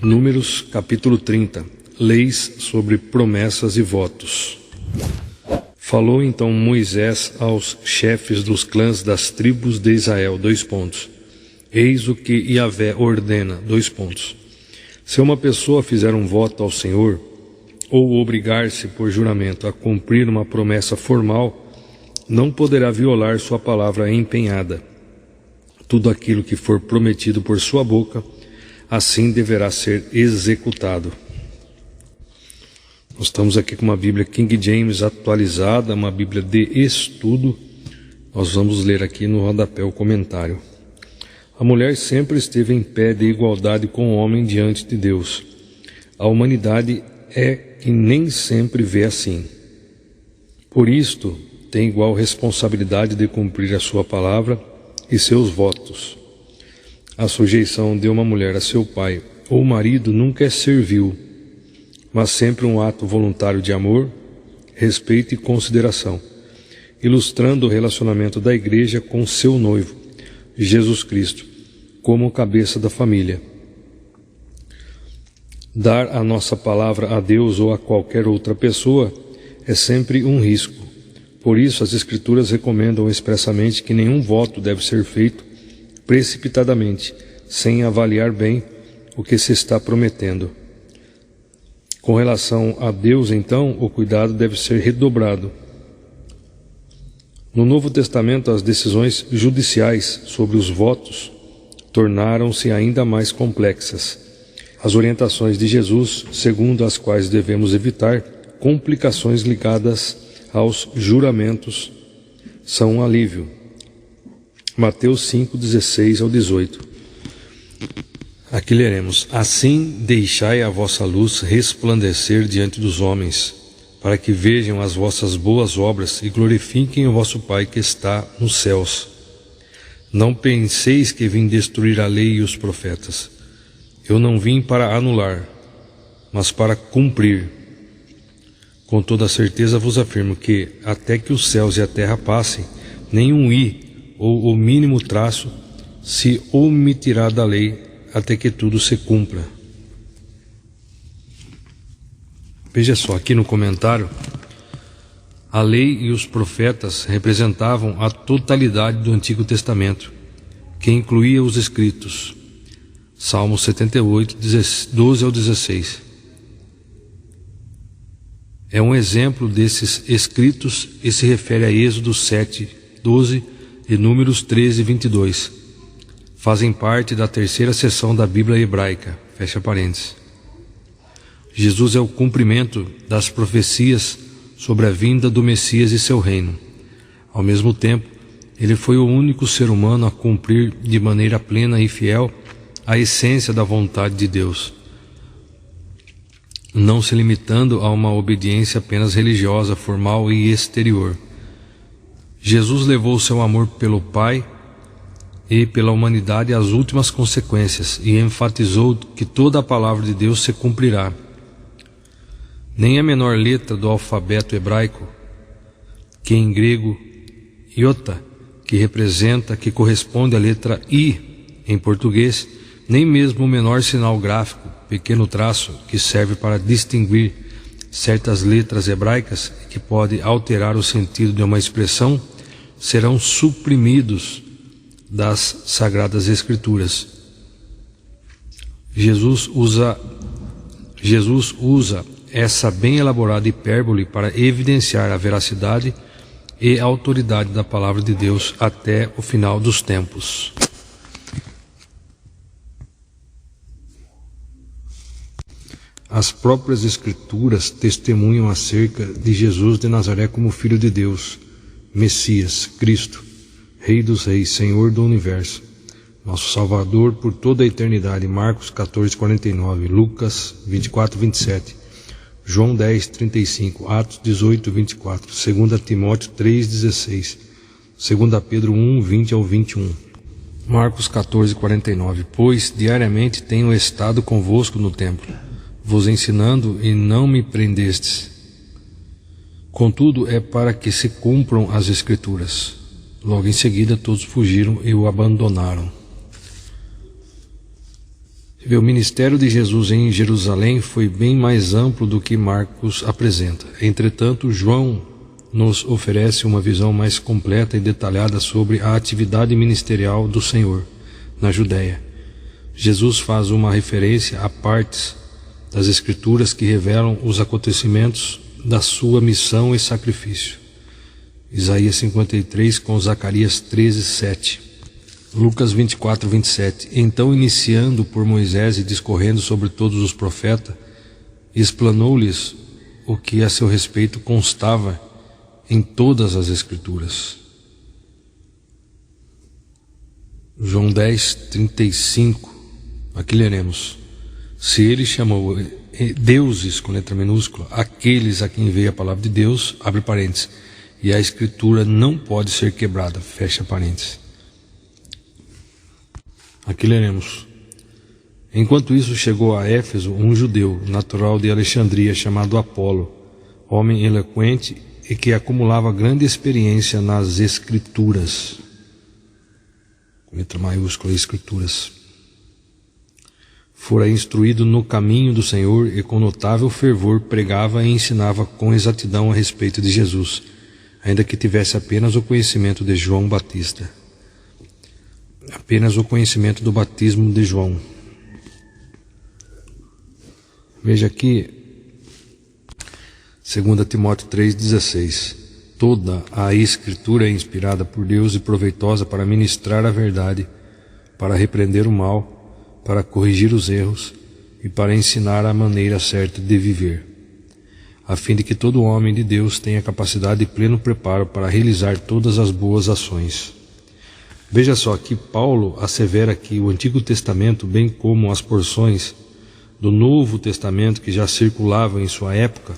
Números capítulo 30. Leis sobre promessas e votos. Falou então Moisés aos chefes dos clãs das tribos de Israel. Eis o que Yahvé ordena. Se uma pessoa fizer um voto ao Senhor, ou obrigar-se por juramento a cumprir uma promessa formal, não poderá violar sua palavra empenhada. Tudo aquilo que for prometido por sua boca, assim deverá ser executado. Nós estamos aqui com uma Bíblia King James atualizada, uma Bíblia de estudo. Nós vamos ler aqui no rodapé o comentário. A mulher sempre esteve em pé de igualdade com o homem diante de Deus. A humanidade é que nem sempre vê assim. Por isto, tem igual responsabilidade de cumprir a sua palavra e seus votos. A sujeição de uma mulher a seu pai ou marido nunca é servil, mas sempre um ato voluntário de amor, respeito e consideração, ilustrando o relacionamento da igreja com seu noivo, Jesus Cristo, como cabeça da família. Dar a nossa palavra a Deus ou a qualquer outra pessoa é sempre um risco. Por isso, as Escrituras recomendam expressamente que nenhum voto deve ser feito precipitadamente, sem avaliar bem o que se está prometendo. Com relação a Deus, então, o cuidado deve ser redobrado. No Novo Testamento, as decisões judiciais sobre os votos tornaram-se ainda mais complexas. As orientações de Jesus, segundo as quais devemos evitar complicações ligadas aos juramentos, são um alívio. Mateus 5, 16 ao 18. Aqui leremos: Assim deixai a vossa luz resplandecer diante dos homens, para que vejam as vossas boas obras e glorifiquem o vosso Pai que está nos céus. Não penseis que vim destruir a lei e os profetas. Eu não vim para anular, mas para cumprir. Com toda certeza vos afirmo que, até que os céus e a terra passem, nenhum i ou o mínimo traço se omitirá da lei, até que tudo se cumpra. Veja só, aqui no comentário, a lei e os profetas representavam a totalidade do Antigo Testamento, que incluía os escritos. Salmo 78, 12 ao 16. É um exemplo desses escritos e se refere a Êxodo 7, 12 e Números 13, 22. Fazem parte da terceira seção da Bíblia hebraica. Fecha parênteses. Jesus é o cumprimento das profecias sobre a vinda do Messias e seu reino. Ao mesmo tempo, ele foi o único ser humano a cumprir de maneira plena e fiel a essência da vontade de Deus, não se limitando a uma obediência apenas religiosa, formal e exterior. Jesus levou seu amor pelo Pai e pela humanidade às últimas consequências e enfatizou que toda a palavra de Deus se cumprirá. Nem a menor letra do alfabeto hebraico, que em grego iota, que corresponde à letra I em português, nem mesmo o menor sinal gráfico, pequeno traço, que serve para distinguir certas letras hebraicas e que pode alterar o sentido de uma expressão, serão suprimidos das Sagradas Escrituras. Jesus usa essa bem elaborada hipérbole para evidenciar a veracidade e a autoridade da palavra de Deus até o final dos tempos. As próprias Escrituras testemunham acerca de Jesus de Nazaré como Filho de Deus, Messias, Cristo, Rei dos Reis, Senhor do Universo, nosso Salvador por toda a eternidade. Marcos 14, 49, Lucas 24, 27, João 10, 35, Atos 18, 24, 2 Timóteo 3, 16, 2 Pedro 1, 20 ao 21. Marcos 14, 49. Pois diariamente tenho estado convosco no templo, vos ensinando, e não me prendestes. Contudo, é para que se cumpram as Escrituras. Logo em seguida todos fugiram e o abandonaram. O ministério de Jesus em Jerusalém foi bem mais amplo do que Marcos apresenta. Entretanto, João nos oferece uma visão mais completa e detalhada sobre a atividade ministerial do Senhor na Judéia. Jesus faz uma referência a partes das Escrituras que revelam os acontecimentos da sua missão e sacrifício. Isaías 53 com Zacarias 13:7. Lucas 24:27. Então, iniciando por Moisés e discorrendo sobre todos os profetas, explanou-lhes o que a seu respeito constava em todas as Escrituras. João 10:35. Aqui leremos: se ele chamou deuses, com letra minúscula, aqueles a quem veio a palavra de Deus, abre parênteses, e a Escritura não pode ser quebrada, fecha parênteses. Aqui leremos: enquanto isso, chegou a Éfeso um judeu, natural de Alexandria, chamado Apolo, homem eloquente e que acumulava grande experiência nas Escrituras. Com letra maiúscula, Escrituras. Fora instruído no caminho do Senhor e com notável fervor pregava e ensinava com exatidão a respeito de Jesus, ainda que tivesse apenas o conhecimento de João Batista. Apenas o conhecimento do batismo de João. Veja aqui, 2 Timóteo 3,16. Toda a Escritura é inspirada por Deus e proveitosa para ministrar a verdade, para repreender o mal, para corrigir os erros e para ensinar a maneira certa de viver, a fim de que todo homem de Deus tenha capacidade e pleno preparo para realizar todas as boas ações. Veja só que Paulo assevera que o Antigo Testamento, bem como as porções do Novo Testamento que já circulavam em sua época,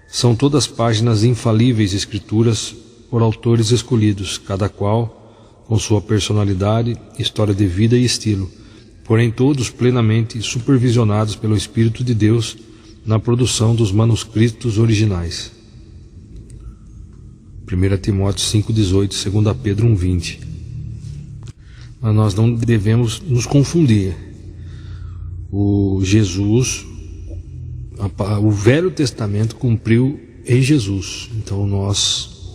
são todas páginas infalíveis escrituras por autores escolhidos, cada qual com sua personalidade, história de vida e estilo, porém todos plenamente supervisionados pelo Espírito de Deus na produção dos manuscritos originais. 1 Timóteo 5,18, 2 Pedro 1,20. Mas nós não devemos nos confundir. O Velho Testamento cumpriu em Jesus. Então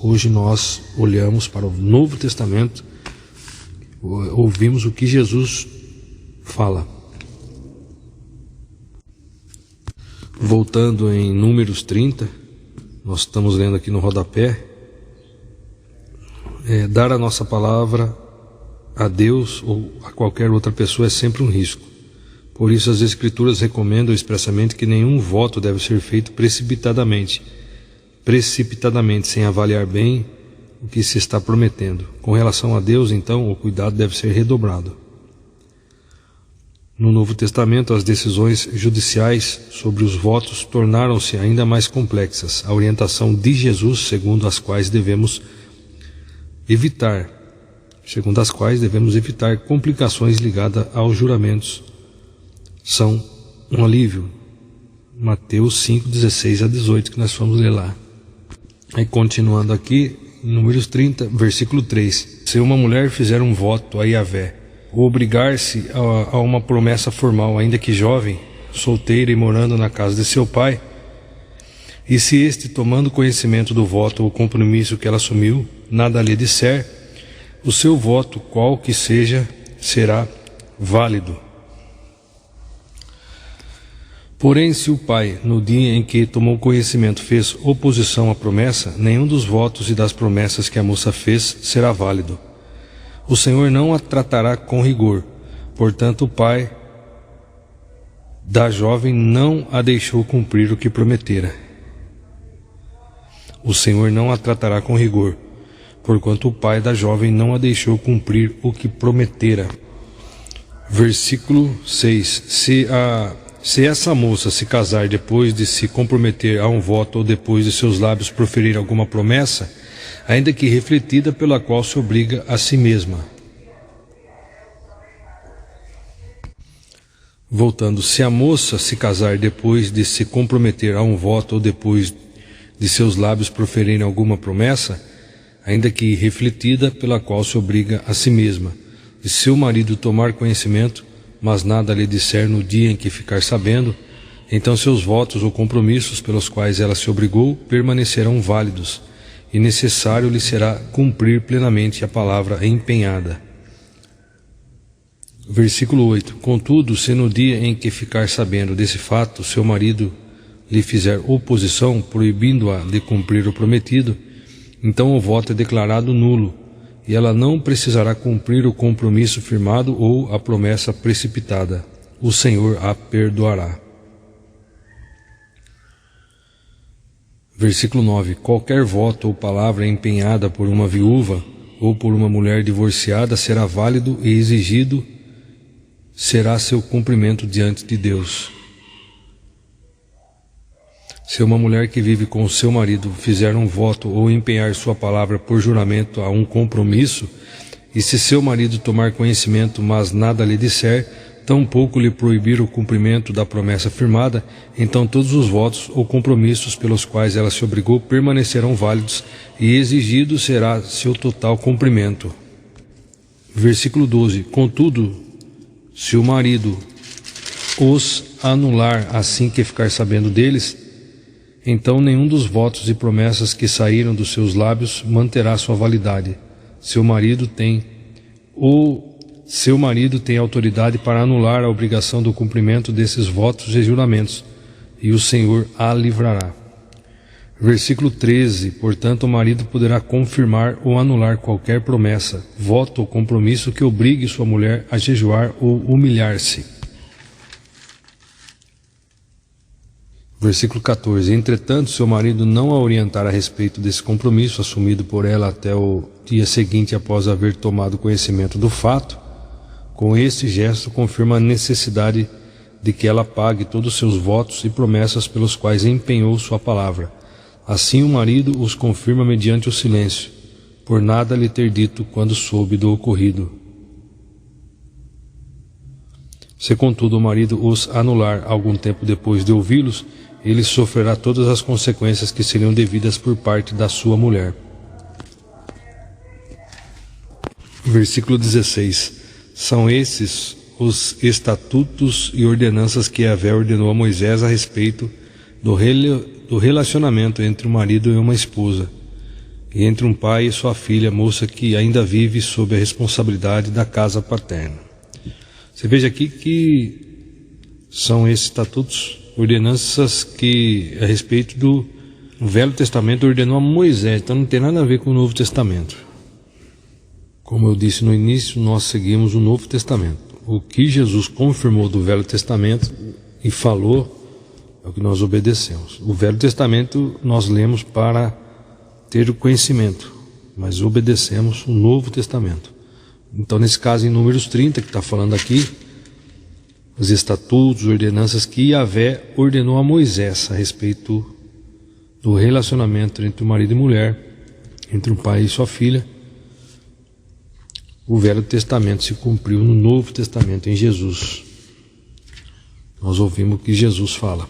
hoje nós olhamos para o Novo Testamento, ouvimos o que Jesus fala. Voltando em Números 30, nós estamos lendo aqui no rodapé, dar a nossa palavra a Deus ou a qualquer outra pessoa é sempre um risco. Por isso as Escrituras recomendam expressamente que nenhum voto deve ser feito precipitadamente, sem avaliar bem o que se está prometendo. Com relação a Deus, então, o cuidado deve ser redobrado. No Novo Testamento, as decisões judiciais sobre os votos tornaram-se ainda mais complexas. A orientação de Jesus, segundo as quais devemos evitar complicações ligadas aos juramentos, são um alívio. Mateus 5:16-18, que nós vamos ler lá. Aí continuando aqui, em Números 30, versículo 3. Se uma mulher fizer um voto a Yahvé, ou obrigar-se a uma promessa formal, ainda que jovem, solteira e morando na casa de seu pai, e se este, tomando conhecimento do voto ou compromisso que ela assumiu, nada lhe disser, o seu voto, qual que seja, será válido. Porém, se o pai, no dia em que tomou conhecimento, fez oposição à promessa, nenhum dos votos e das promessas que a moça fez será válido. O Senhor não a tratará com rigor. Portanto, o pai da jovem não a deixou cumprir o que prometera. O Senhor não a tratará com rigor, porquanto o pai da jovem não a deixou cumprir o que prometera. Versículo 6. Se essa moça se casar depois de se comprometer a um voto ou depois de seus lábios proferir alguma promessa, ainda que refletida, pela qual se obriga a si mesma. Voltando, se a moça se casar depois de se comprometer a um voto ou depois de seus lábios proferirem alguma promessa, ainda que refletida, pela qual se obriga a si mesma, e seu marido tomar conhecimento, mas nada lhe disser no dia em que ficar sabendo, então seus votos ou compromissos pelos quais ela se obrigou permanecerão válidos, e necessário lhe será cumprir plenamente a palavra empenhada. Versículo 8. Contudo, se no dia em que ficar sabendo desse fato seu marido lhe fizer oposição, proibindo-a de cumprir o prometido, então o voto é declarado nulo, e ela não precisará cumprir o compromisso firmado ou a promessa precipitada. O Senhor a perdoará. Versículo 9. Qualquer voto ou palavra empenhada por uma viúva ou por uma mulher divorciada será válido e exigido será seu cumprimento diante de Deus. Se uma mulher que vive com o seu marido fizer um voto ou empenhar sua palavra por juramento a um compromisso, e se seu marido tomar conhecimento, mas nada lhe disser, tampouco lhe proibir o cumprimento da promessa firmada, então todos os votos ou compromissos pelos quais ela se obrigou permanecerão válidos e exigido será seu total cumprimento. Versículo 12. Contudo, se o marido os anular assim que ficar sabendo deles, então nenhum dos votos e promessas que saíram dos seus lábios manterá sua validade. Seu marido tem autoridade para anular a obrigação do cumprimento desses votos e juramentos, e o Senhor a livrará. Versículo 13. Portanto, o marido poderá confirmar ou anular qualquer promessa, voto ou compromisso que obrigue sua mulher a jejuar ou humilhar-se. Versículo 14. Entretanto, seu marido não a orientar a respeito desse compromisso assumido por ela até o dia seguinte após haver tomado conhecimento do fato, com este gesto confirma a necessidade de que ela pague todos os seus votos e promessas pelos quais empenhou sua palavra. Assim o marido os confirma mediante o silêncio, por nada lhe ter dito quando soube do ocorrido. Se contudo o marido os anular algum tempo depois de ouvi-los, ele sofrerá todas as consequências que seriam devidas por parte da sua mulher. Versículo 16. São esses os estatutos e ordenanças que Yahvé ordenou a Moisés a respeito do relacionamento entre um marido e uma esposa, e entre um pai e sua filha, moça que ainda vive sob a responsabilidade da casa paterna. Você veja aqui que são esses estatutos, ordenanças que a respeito do Velho Testamento ordenou a Moisés, então não tem nada a ver com o Novo Testamento. Como eu disse no início, nós seguimos o Novo Testamento. O que Jesus confirmou do Velho Testamento e falou é o que nós obedecemos. O Velho Testamento nós lemos para ter o conhecimento, mas obedecemos o Novo Testamento. Então, nesse caso, em Números 30, que está falando aqui, os estatutos, ordenanças que Yahvé ordenou a Moisés a respeito do relacionamento entre o marido e mulher, entre o pai e sua filha. O Velho Testamento se cumpriu no Novo Testamento, em Jesus. Nós ouvimos o que Jesus fala.